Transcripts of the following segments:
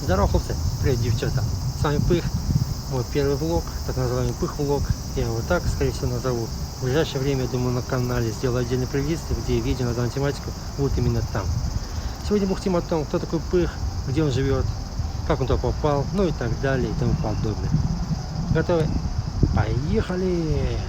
Здорово, хлопцы! Привет, девчата! С вами Пых. Вот первый влог, так называемый Пых-влог. Я его так, скорее всего, назову. В ближайшее время, я думаю, на канале сделаю отдельный плейлист, где видео на данную тематику будут именно там. Сегодня бухтим о том, кто такой Пых, где он живет, как он туда попал, ну и так далее и тому подобное. Готовы? Поехали!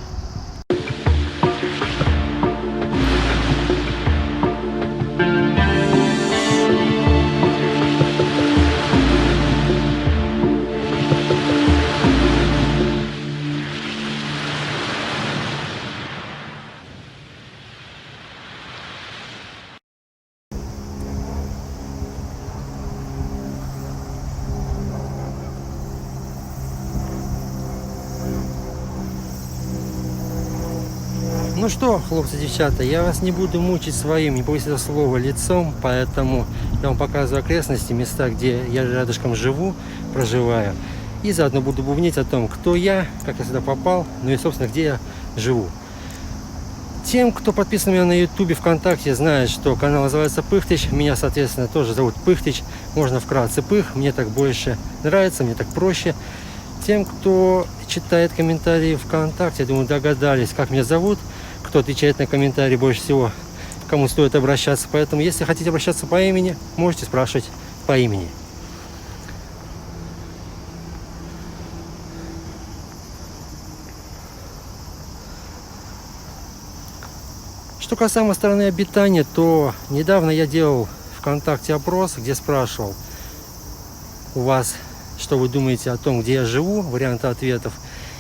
Ну что, хлопцы, девчата, я вас не буду мучить своим, не боюсь этого слова, лицом, поэтому я вам показываю окрестности, места, где я рядышком живу, проживаю. И заодно буду бубнить о том, кто я, как я сюда попал, ну и, собственно, где я живу. Тем, кто подписан на меня на ютубе, ВКонтакте, знает, что канал называется Пыхтыч. Меня, соответственно, тоже зовут Пыхтыч. Можно вкратце Пых, мне так больше нравится, мне так проще. Тем, кто читает комментарии ВКонтакте, я думаю, догадались, как меня зовут. Кто отвечает на комментарии больше всего, кому стоит обращаться. Поэтому, если хотите обращаться по имени, можете спрашивать по имени. Что касаемо страны обитания, то недавно я делал ВКонтакте опрос, где спрашивал у вас, что вы думаете о том, где я живу, варианты ответов.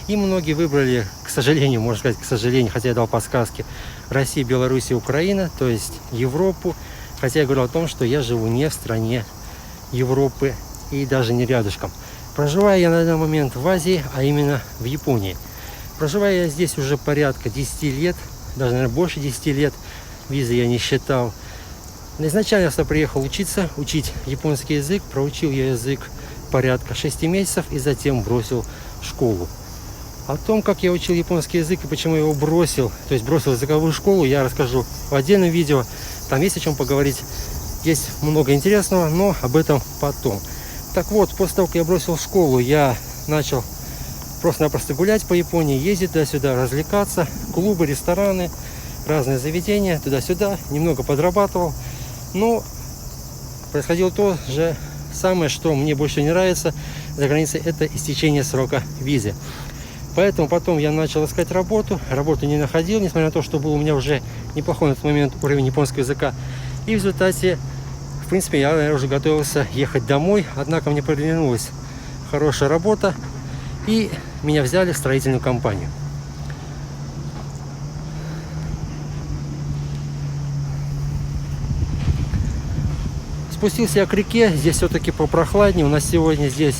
И многие выбрали, к сожалению, можно сказать, к сожалению, хотя я дал подсказки, Россия, Беларусь и Украина, то есть Европу. Хотя я говорил о том, что я живу не в стране Европы и даже не рядышком. Проживаю я на данный момент в Азии, а именно в Японии. Проживаю я здесь уже порядка 10 лет, даже, наверное, больше 10 лет. Визы я не считал. Изначально я сюда приехал учить японский язык. Проучил я язык порядка 6 месяцев и затем бросил школу. О том, как я учил японский язык и почему я его бросил, то есть бросил языковую школу, я расскажу в отдельном видео. Там есть о чем поговорить, есть много интересного, но об этом потом. Так вот, после того, как я бросил школу, я начал просто-напросто гулять по Японии, ездить туда-сюда, развлекаться, клубы, рестораны, разные заведения, туда-сюда, немного подрабатывал. Но происходило то же самое, что мне больше не нравится за границей, это истечение срока визы. Поэтому потом я начал искать работу не находил, несмотря на то, что был у меня уже неплохой на тот момент уровень японского языка. И в результате, в принципе, я, наверное, уже готовился ехать домой, однако мне приглянулась хорошая работа, и меня взяли в строительную компанию. Спустился я к реке, здесь все-таки попрохладнее, у нас сегодня здесь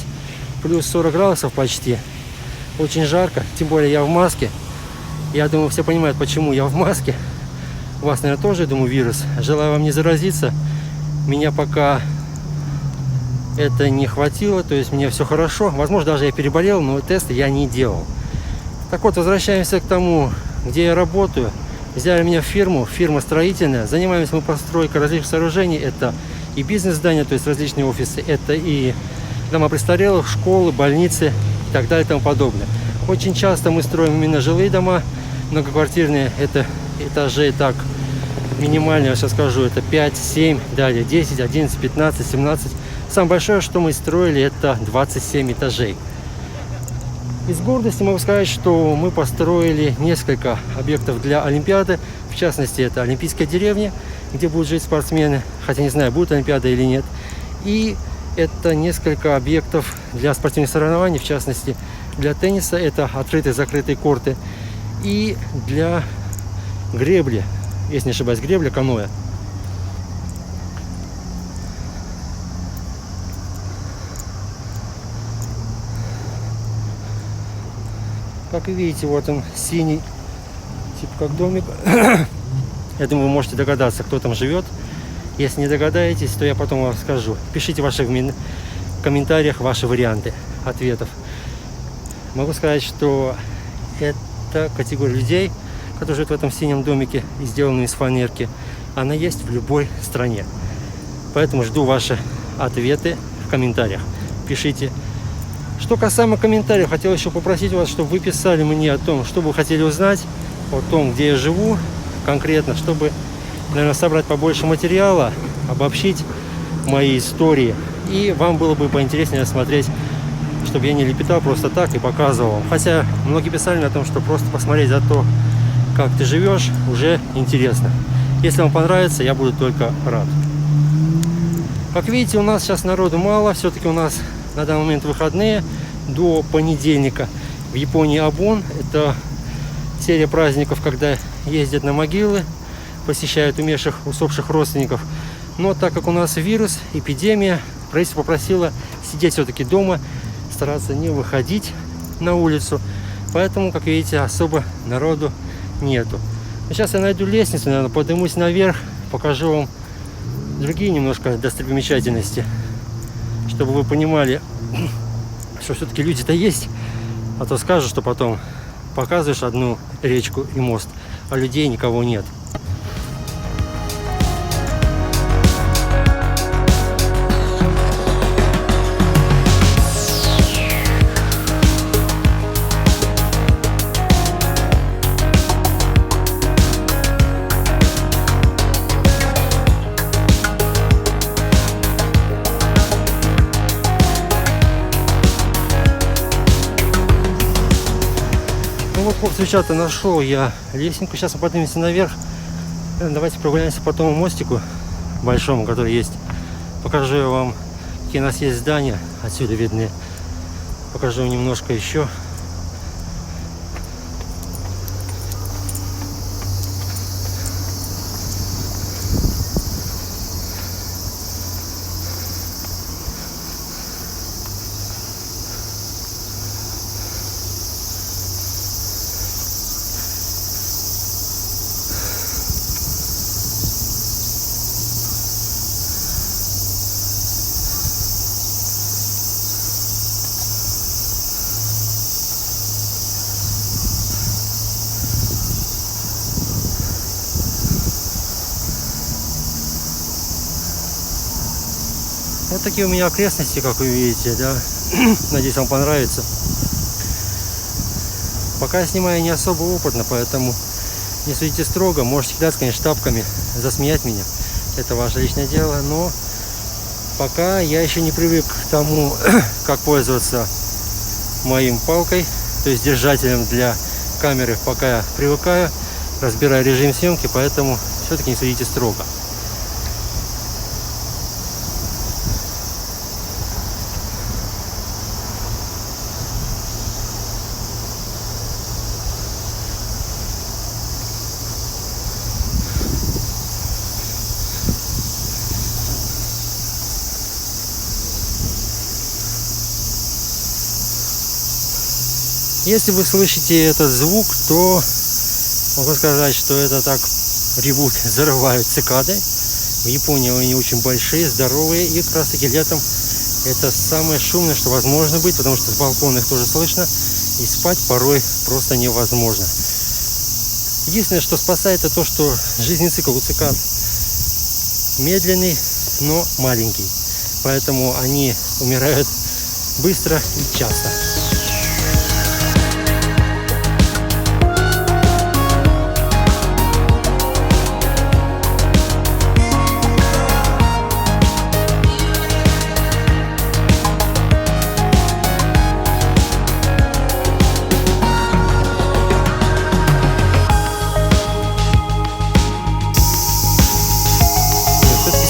плюс 40 градусов почти. Очень жарко, тем более я в маске. Я думаю, все понимают, почему я в маске. У вас, наверное, тоже, я думаю, вирус. Желаю вам не заразиться. Меня пока это не хватило, то есть мне все хорошо. Возможно, даже я переболел, но тесты я не делал. Так вот, возвращаемся к тому, где я работаю. Взяли меня в фирму, фирма строительная. Занимаемся мы постройкой различных сооружений. Это и бизнес-здания, то есть различные офисы. Это и дома престарелых, школы, больницы и так далее и тому подобное. Очень часто мы строим именно жилые дома, многоквартирные, это этажей так минимально, я сейчас скажу, это 5, 7, далее 10, 11, 15, 17. Самое большое, что мы строили, это 27 этажей. Из гордости могу сказать, что мы построили несколько объектов для Олимпиады, в частности, это Олимпийская деревня, где будут жить спортсмены, хотя не знаю, будет Олимпиада или нет. И это несколько объектов для спортивных соревнований, в частности, для тенниса, это открытые, закрытые корты, и для гребли, если не ошибаюсь, гребля, каноэ. Как вы видите, вот он синий, типа как домик. Я думаю, вы можете догадаться, кто там живет. Если не догадаетесь, то я потом вам скажу. Пишите в ваших комментариях ваши варианты ответов. Могу сказать, что это категория людей, которые живут в этом синем домике, сделанном из фанерки. Она есть в любой стране. Поэтому жду ваши ответы в комментариях. Пишите. Что касаемо комментариев, хотел еще попросить вас, чтобы вы писали мне о том, что вы хотели узнать, о том, где я живу конкретно, чтобы, наверное, собрать побольше материала, обобщить мои истории. И вам было бы поинтереснее смотреть, чтобы я не лепетал просто так и показывал. Хотя многие писали о том, что просто посмотреть за то, как ты живешь, уже интересно. Если вам понравится, я буду только рад. Как видите, у нас сейчас народу мало. Все-таки у нас на данный момент выходные до понедельника. В Японии Обон. Это серия праздников, когда ездят на могилы, посещают умерших, усопших родственников. Но так как у нас вирус, эпидемия, правительство попросило сидеть все-таки дома, стараться не выходить на улицу. Поэтому, как видите, особо народу нету. Сейчас я найду лестницу, наверное, поднимусь наверх, покажу вам другие немножко достопримечательности, чтобы вы понимали, что все-таки люди-то есть. А то скажут, что потом показываешь одну речку и мост, а людей никого нет. Ну вот, хлопцы, девчата, нашел я лестницу. Сейчас мы поднимемся наверх. Давайте прогуляемся по тому мостику большому, который есть. Покажу я вам, какие у нас есть здания. Отсюда видны. Покажу немножко еще. Вот такие у меня окрестности, как вы видите, да. Надеюсь, вам понравится. Пока я снимаю не особо опытно, поэтому не судите строго. Можете кидаться, конечно, тапками, засмеять меня. Это ваше личное дело. Но пока я еще не привык к тому, как пользоваться моим палкой, то есть держателем для камеры. Пока я привыкаю, разбираю режим съемки, поэтому все-таки не судите строго. Если вы слышите этот звук, то могу сказать, что это так ревут, зарывают цикады. В Японии они очень большие, здоровые, и как раз таки летом это самое шумное, что возможно быть, потому что с балкона их тоже слышно, и спать порой просто невозможно. Единственное, что спасает, это то, что жизненный цикл у цикад медленный, но маленький, поэтому они умирают быстро и часто.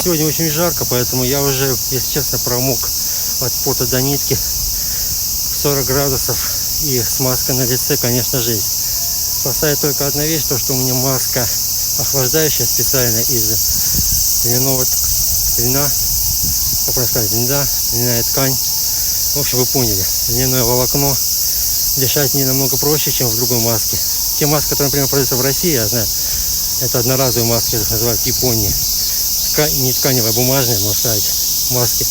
Сегодня очень жарко, поэтому я уже, если честно, промок от пота до нитки. 40 градусов и с маской на лице, конечно, жесть. Спасает только одна вещь, то что у меня маска охлаждающая специально из льняного льна, как правильно сказать, льняная ткань. В общем, вы поняли, льняное волокно. Дышать не намного проще, чем в другой маске. Те маски, которые, например, продаются в России, я знаю, это одноразовые маски, их называют в Японии. Не тканевая, а бумажная, можно сказать, маски.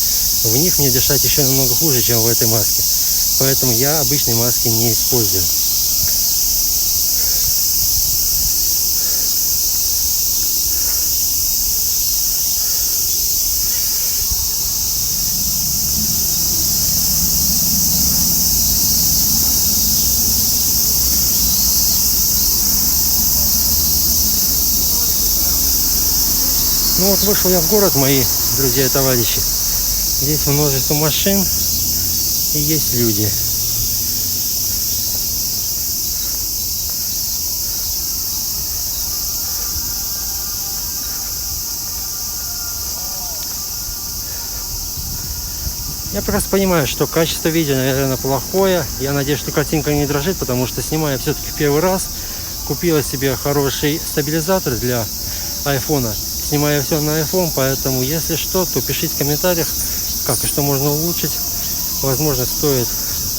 В них мне дышать еще намного хуже, чем в этой маске. Поэтому я обычные маски не использую. Ну вот вышел я в город, мои друзья и товарищи. Здесь множество машин и есть люди. Я прекрасно понимаю, что качество видео, наверное, плохое. Я надеюсь, что картинка не дрожит, потому что снимаю все-таки в первый раз. Купила себе хороший стабилизатор для айфона. Снимаю все на iPhone, поэтому если что, то пишите в комментариях, как и что можно улучшить. Возможно, стоит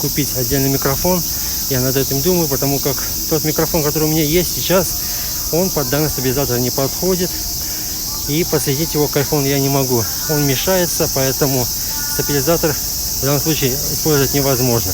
купить отдельный микрофон. Я над этим думаю, потому как тот микрофон, который у меня есть сейчас, он под данный стабилизатор не подходит. И подсоединить его к iPhone я не могу. Он мешается, поэтому стабилизатор в данном случае использовать невозможно.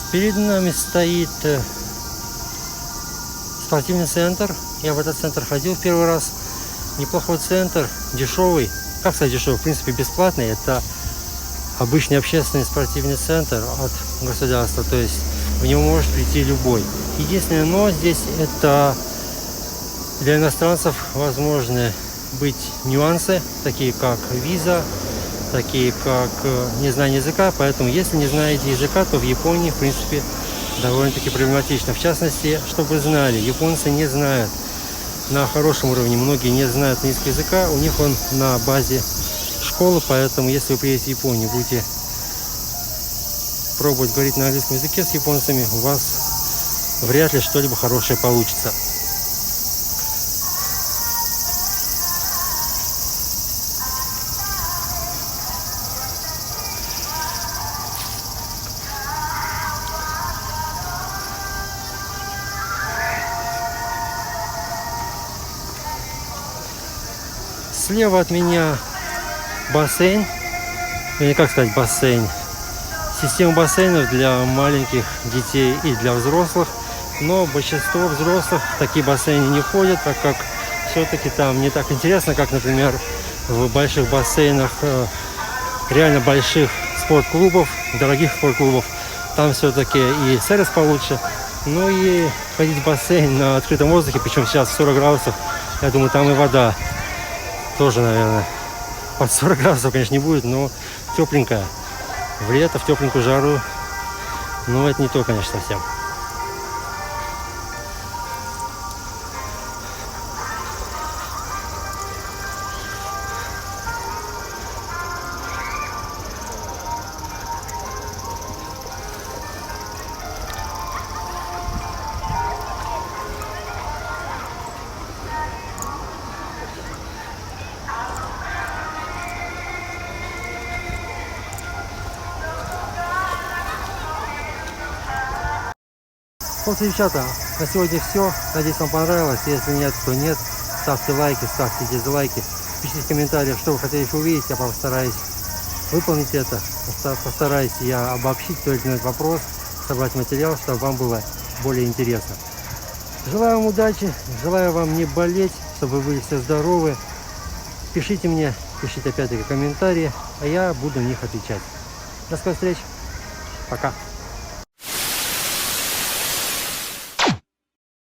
Перед нами стоит спортивный центр. Я в этот центр ходил в первый раз. Неплохой центр, дешевый. Как сказать дешевый? В принципе, бесплатный. Это обычный общественный спортивный центр от государства. То есть в него может прийти любой. Единственное но здесь это для иностранцев возможны быть нюансы, такие как виза, такие как незнание языка. Поэтому если не знаете языка, то в Японии в принципе довольно-таки проблематично. В частности, чтобы вы знали, японцы не знают на хорошем уровне, многие не знают английского языка, у них он на базе школы, поэтому если вы приедете в Японию, будете пробовать говорить на английском языке с японцами, у вас вряд ли что-либо хорошее получится. Слева от меня бассейн, или как сказать бассейн, система бассейнов для маленьких детей и для взрослых, но большинство взрослых в такие бассейны не ходят, так как все-таки там не так интересно, как, например, в больших бассейнах реально больших спортклубов, дорогих спортклубов. Там все-таки и сервис получше, ну и ходить в бассейн на открытом воздухе, причем сейчас 40 градусов, я думаю, там и вода тоже, наверное, под 40 градусов, конечно, не будет, но тепленькая. В лето, в тепленькую жару, ну, это не то, конечно, совсем. Вот, девчата, на сегодня все. Надеюсь, вам понравилось. Если нет, то нет. Ставьте лайки, ставьте дизлайки. Пишите в комментариях, что вы хотели еще увидеть. Я постараюсь выполнить это. Постараюсь я обобщить тот или иной вопрос, собрать материал, чтобы вам было более интересно. Желаю вам удачи, желаю вам не болеть, чтобы вы были все здоровы. Пишите мне, пишите опять-таки комментарии, а я буду на них отвечать. До скорых встреч. Пока.